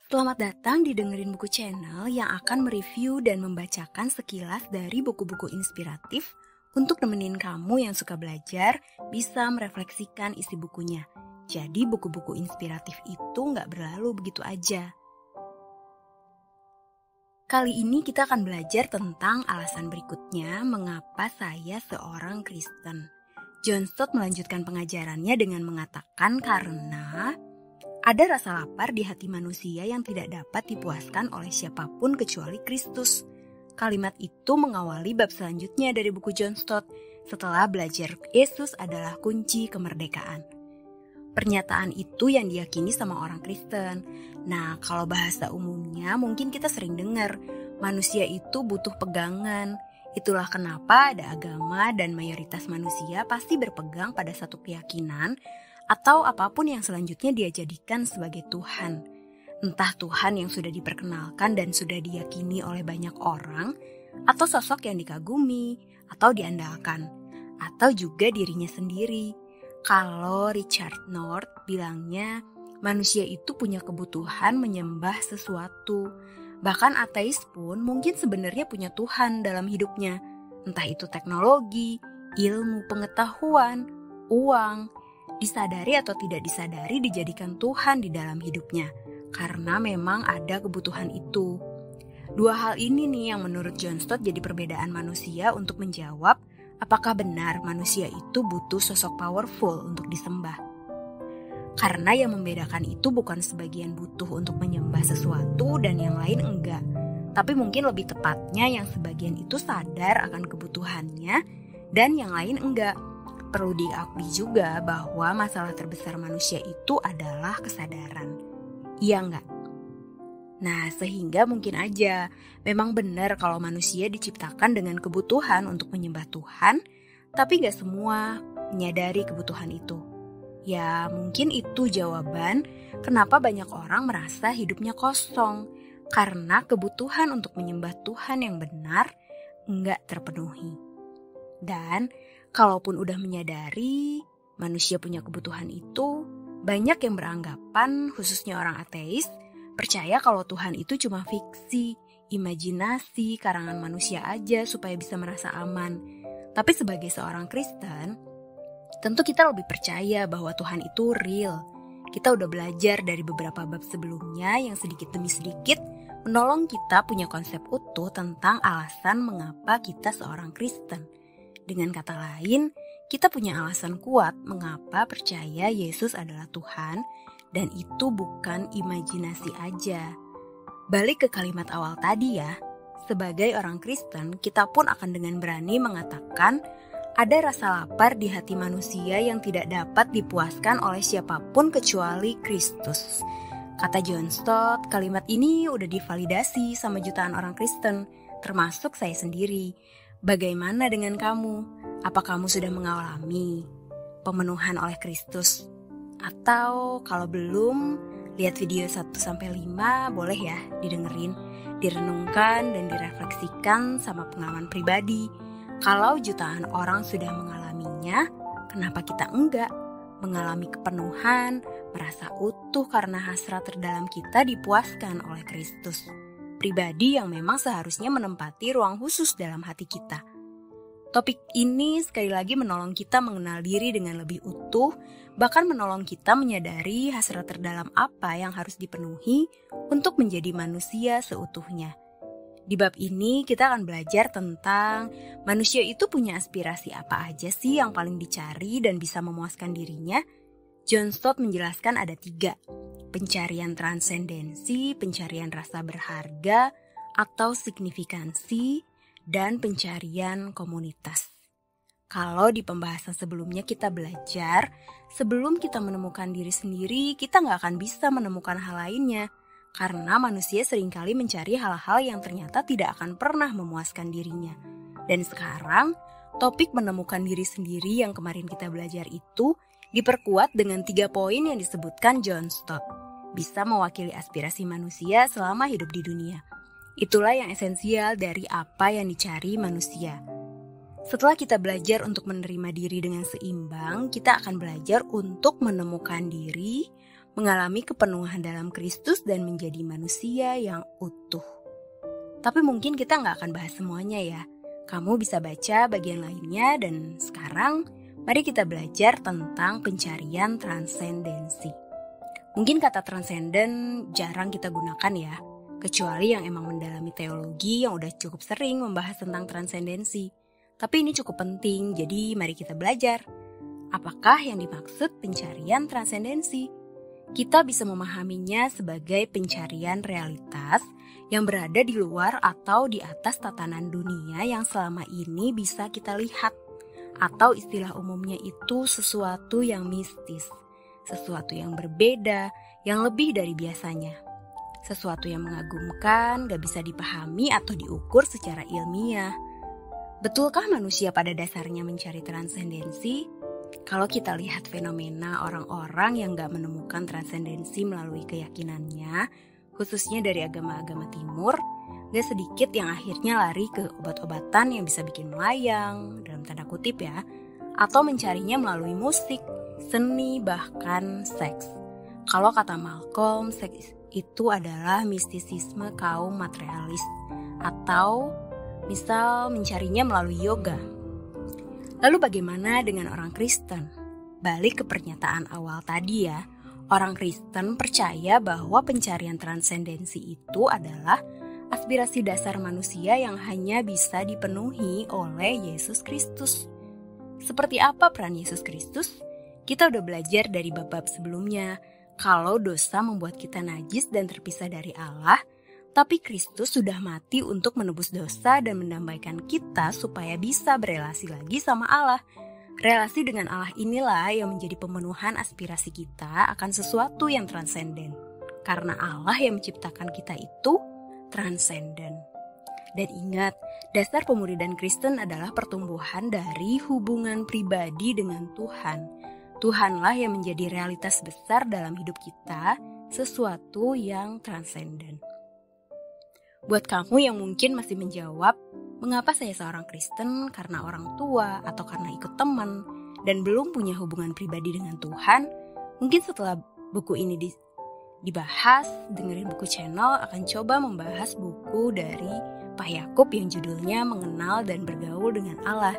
Selamat datang di Dengerin Buku Channel yang akan mereview dan membacakan sekilas dari buku-buku inspiratif untuk nemenin kamu yang suka belajar bisa merefleksikan isi bukunya. Jadi buku-buku inspiratif itu nggak berlalu begitu aja. Kali ini kita akan belajar tentang alasan berikutnya mengapa saya seorang Kristen. John Stott melanjutkan pengajarannya dengan mengatakan karena ada rasa lapar di hati manusia yang tidak dapat dipuaskan oleh siapapun kecuali Kristus. Kalimat itu mengawali bab selanjutnya dari buku John Stott setelah belajar Yesus adalah kunci kemerdekaan. Pernyataan itu yang diyakini sama orang Kristen. Nah, kalau bahasa umumnya mungkin kita sering dengar, manusia itu butuh pegangan. Itulah kenapa ada agama dan mayoritas manusia pasti berpegang pada satu keyakinan atau apapun yang selanjutnya dia jadikan sebagai Tuhan. Entah Tuhan yang sudah diperkenalkan dan sudah diyakini oleh banyak orang, atau sosok yang dikagumi, atau diandalkan, atau juga dirinya sendiri. Kalau Richard North bilangnya, manusia itu punya kebutuhan menyembah sesuatu. Bahkan ateis pun mungkin sebenarnya punya Tuhan dalam hidupnya. Entah itu teknologi, ilmu pengetahuan, uang, disadari atau tidak disadari dijadikan Tuhan di dalam hidupnya, karena memang ada kebutuhan itu. Dua hal ini nih yang menurut John Stott jadi perbedaan manusia untuk menjawab apakah benar manusia itu butuh sosok powerful untuk disembah. Karena yang membedakan itu bukan sebagian butuh untuk menyembah sesuatu dan yang lain enggak, tapi mungkin lebih tepatnya yang sebagian itu sadar akan kebutuhannya dan yang lain enggak. Perlu diakui juga bahwa masalah terbesar manusia itu adalah kesadaran. Iya enggak? Nah, sehingga mungkin aja memang benar kalau manusia diciptakan dengan kebutuhan untuk menyembah Tuhan, tapi gak semua menyadari kebutuhan itu. Ya, mungkin itu jawaban kenapa banyak orang merasa hidupnya kosong, karena kebutuhan untuk menyembah Tuhan yang benar enggak terpenuhi. Dan kalaupun udah menyadari manusia punya kebutuhan itu, banyak yang beranggapan, khususnya orang ateis, percaya kalau Tuhan itu cuma fiksi, imajinasi, karangan manusia aja supaya bisa merasa aman. Tapi sebagai seorang Kristen, tentu kita lebih percaya bahwa Tuhan itu real. Kita udah belajar dari beberapa bab sebelumnya yang sedikit demi sedikit menolong kita punya konsep utuh tentang alasan mengapa kita seorang Kristen. Dengan kata lain, kita punya alasan kuat mengapa percaya Yesus adalah Tuhan dan itu bukan imajinasi aja. Balik ke kalimat awal tadi ya, sebagai orang Kristen kita pun akan dengan berani mengatakan ada rasa lapar di hati manusia yang tidak dapat dipuaskan oleh siapapun kecuali Kristus. Kata John Stott, kalimat ini udah divalidasi sama jutaan orang Kristen, termasuk saya sendiri. Bagaimana dengan kamu? Apa kamu sudah mengalami pemenuhan oleh Kristus? Atau kalau belum, lihat video 1-5 boleh ya didengerin, direnungkan dan direfleksikan sama pengalaman pribadi. Kalau jutaan orang sudah mengalaminya, kenapa kita enggak? Mengalami kepenuhan, merasa utuh karena hasrat terdalam kita dipuaskan oleh Kristus. Pribadi yang memang seharusnya menempati ruang khusus dalam hati kita. Topik ini sekali lagi menolong kita mengenal diri dengan lebih utuh, bahkan menolong kita menyadari hasrat terdalam apa yang harus dipenuhi untuk menjadi manusia seutuhnya. Di bab ini kita akan belajar tentang manusia itu punya aspirasi apa aja sih yang paling dicari dan bisa memuaskan dirinya. John Stott menjelaskan ada 3. Pencarian transendensi, pencarian rasa berharga atau signifikansi, dan pencarian komunitas. Kalau di pembahasan sebelumnya kita belajar, sebelum kita menemukan diri sendiri, kita nggak akan bisa menemukan hal lainnya. Karena manusia seringkali mencari hal-hal yang ternyata tidak akan pernah memuaskan dirinya. Dan sekarang, topik menemukan diri sendiri yang kemarin kita belajar itu diperkuat dengan 3 poin yang disebutkan John Stott. Bisa mewakili aspirasi manusia selama hidup di dunia. Itulah yang esensial dari apa yang dicari manusia. Setelah kita belajar untuk menerima diri dengan seimbang, kita akan belajar untuk menemukan diri, mengalami kepenuhan dalam Kristus dan menjadi manusia yang utuh. Tapi mungkin kita nggak akan bahas semuanya ya. Kamu bisa baca bagian lainnya dan sekarang mari kita belajar tentang pencarian transendensi. Mungkin kata transenden jarang kita gunakan ya, kecuali yang emang mendalami teologi yang udah cukup sering membahas tentang transendensi. Tapi ini cukup penting, jadi mari kita belajar. Apakah yang dimaksud pencarian transendensi? Kita bisa memahaminya sebagai pencarian realitas yang berada di luar atau di atas tatanan dunia yang selama ini bisa kita lihat. Atau istilah umumnya itu sesuatu yang mistis, sesuatu yang berbeda, yang lebih dari biasanya. Sesuatu yang mengagumkan, gak bisa dipahami atau diukur secara ilmiah. Betulkah manusia pada dasarnya mencari transendensi? Kalau kita lihat fenomena orang-orang yang gak menemukan transendensi melalui keyakinannya, khususnya dari agama-agama timur, gak sedikit yang akhirnya lari ke obat-obatan yang bisa bikin melayang, dalam tanda kutip ya, atau mencarinya melalui musik, seni, bahkan seks. Kalau kata Malcolm, seks itu adalah mistisisme kaum materialis, atau misal mencarinya melalui yoga. Lalu bagaimana dengan orang Kristen? Balik ke pernyataan awal tadi ya, orang Kristen percaya bahwa pencarian transendensi itu adalah aspirasi dasar manusia yang hanya bisa dipenuhi oleh Yesus Kristus. Seperti apa peran Yesus Kristus? Kita udah belajar dari bab-bab sebelumnya, kalau dosa membuat kita najis dan terpisah dari Allah, tapi Kristus sudah mati untuk menebus dosa dan mendamaikan kita supaya bisa berelasi lagi sama Allah. Relasi dengan Allah inilah yang menjadi pemenuhan aspirasi kita akan sesuatu yang transenden. Karena Allah yang menciptakan kita itu transenden. Dan ingat, dasar pemuridan Kristen adalah pertumbuhan dari hubungan pribadi dengan Tuhan. Tuhanlah yang menjadi realitas besar dalam hidup kita, sesuatu yang transenden. Buat kamu yang mungkin masih menjawab, mengapa saya seorang Kristen karena orang tua atau karena ikut teman dan belum punya hubungan pribadi dengan Tuhan, mungkin setelah buku ini dibahas, dengerin buku channel akan coba membahas buku dari Pak Yakub yang judulnya Mengenal dan Bergaul dengan Allah.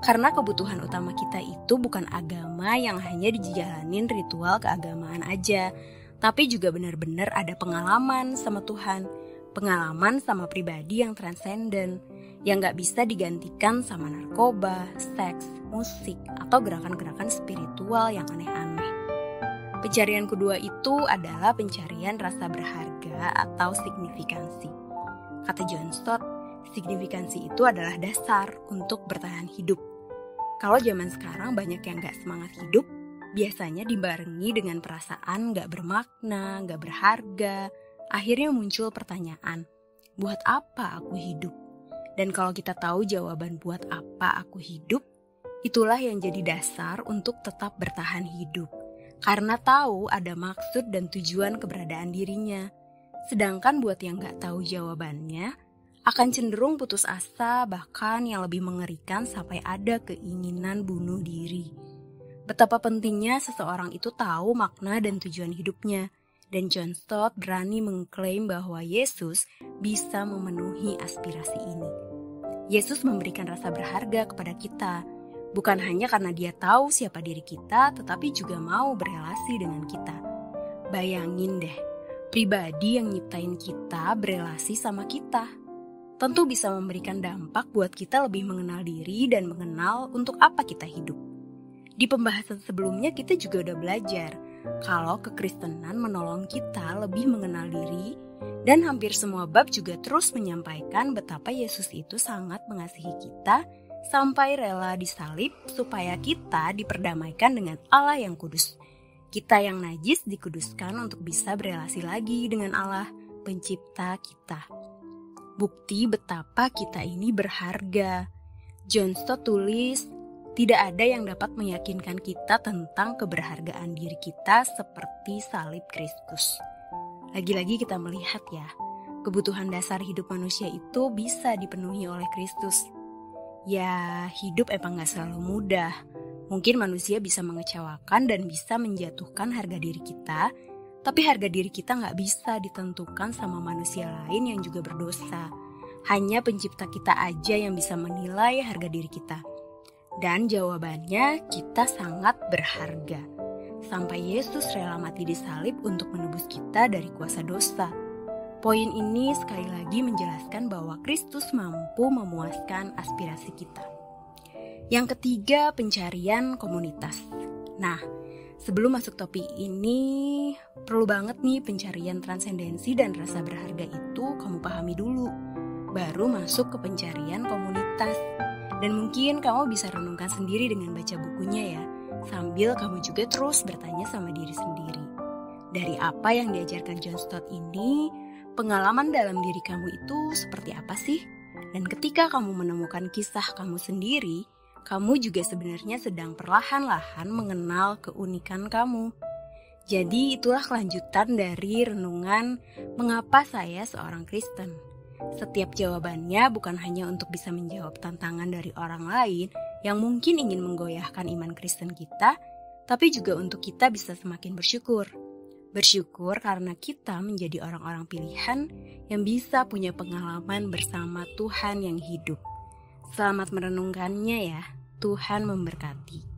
Karena kebutuhan utama kita itu bukan agama yang hanya dijalanin ritual keagamaan aja, tapi juga benar-benar ada pengalaman sama Tuhan, pengalaman sama pribadi yang transenden, yang gak bisa digantikan sama narkoba, seks, musik, atau gerakan-gerakan spiritual yang aneh-aneh. Pencarian kedua itu adalah pencarian rasa berharga atau signifikansi. Kata John Stott, signifikansi itu adalah dasar untuk bertahan hidup. Kalau zaman sekarang banyak yang gak semangat hidup, biasanya dibarengi dengan perasaan gak bermakna, gak berharga. Akhirnya muncul pertanyaan, buat apa aku hidup? Dan kalau kita tahu jawaban buat apa aku hidup, itulah yang jadi dasar untuk tetap bertahan hidup. Karena tahu ada maksud dan tujuan keberadaan dirinya. Sedangkan buat yang gak tahu jawabannya, akan cenderung putus asa, bahkan yang lebih mengerikan sampai ada keinginan bunuh diri. Betapa pentingnya seseorang itu tahu makna dan tujuan hidupnya. Dan John Stott berani mengklaim bahwa Yesus bisa memenuhi aspirasi ini. Yesus memberikan rasa berharga kepada kita, bukan hanya karena dia tahu siapa diri kita, tetapi juga mau berelasi dengan kita. Bayangin deh, pribadi yang nyiptain kita berelasi sama kita. Tentu bisa memberikan dampak buat kita lebih mengenal diri dan mengenal untuk apa kita hidup. Di pembahasan sebelumnya kita juga udah belajar kalau kekristenan menolong kita lebih mengenal diri, dan hampir semua bab juga terus menyampaikan betapa Yesus itu sangat mengasihi kita sampai rela disalib supaya kita diperdamaikan dengan Allah yang kudus. Kita yang najis dikuduskan untuk bisa berelasi lagi dengan Allah, pencipta kita. Bukti betapa kita ini berharga. John Stott tulis, tidak ada yang dapat meyakinkan kita tentang keberhargaan diri kita seperti salib Kristus. Lagi-lagi kita melihat ya, kebutuhan dasar hidup manusia itu bisa dipenuhi oleh Kristus. Ya, hidup emang gak selalu mudah. Mungkin manusia bisa mengecewakan dan bisa menjatuhkan harga diri kita, tapi harga diri kita nggak bisa ditentukan sama manusia lain yang juga berdosa. Hanya pencipta kita aja yang bisa menilai harga diri kita. Dan jawabannya, kita sangat berharga. Sampai Yesus rela mati di salib untuk menebus kita dari kuasa dosa. Poin ini sekali lagi menjelaskan bahwa Kristus mampu memuaskan aspirasi kita. Yang ketiga, pencarian komunitas. Nah, sebelum masuk topik ini, perlu banget nih pencarian transendensi dan rasa berharga itu kamu pahami dulu. Baru masuk ke pencarian komunitas. Dan mungkin kamu bisa renungkan sendiri dengan baca bukunya ya, sambil kamu juga terus bertanya sama diri sendiri. Dari apa yang diajarkan John Stott ini, pengalaman dalam diri kamu itu seperti apa sih? Dan ketika kamu menemukan kisah kamu sendiri, kamu juga sebenarnya sedang perlahan-lahan mengenal keunikan kamu. Jadi itulah kelanjutan dari renungan mengapa saya seorang Kristen. Setiap jawabannya bukan hanya untuk bisa menjawab tantangan dari orang lain yang mungkin ingin menggoyahkan iman Kristen kita, tapi juga untuk kita bisa semakin bersyukur. Bersyukur karena kita menjadi orang-orang pilihan yang bisa punya pengalaman bersama Tuhan yang hidup. Selamat merenungkannya ya. Tuhan memberkati.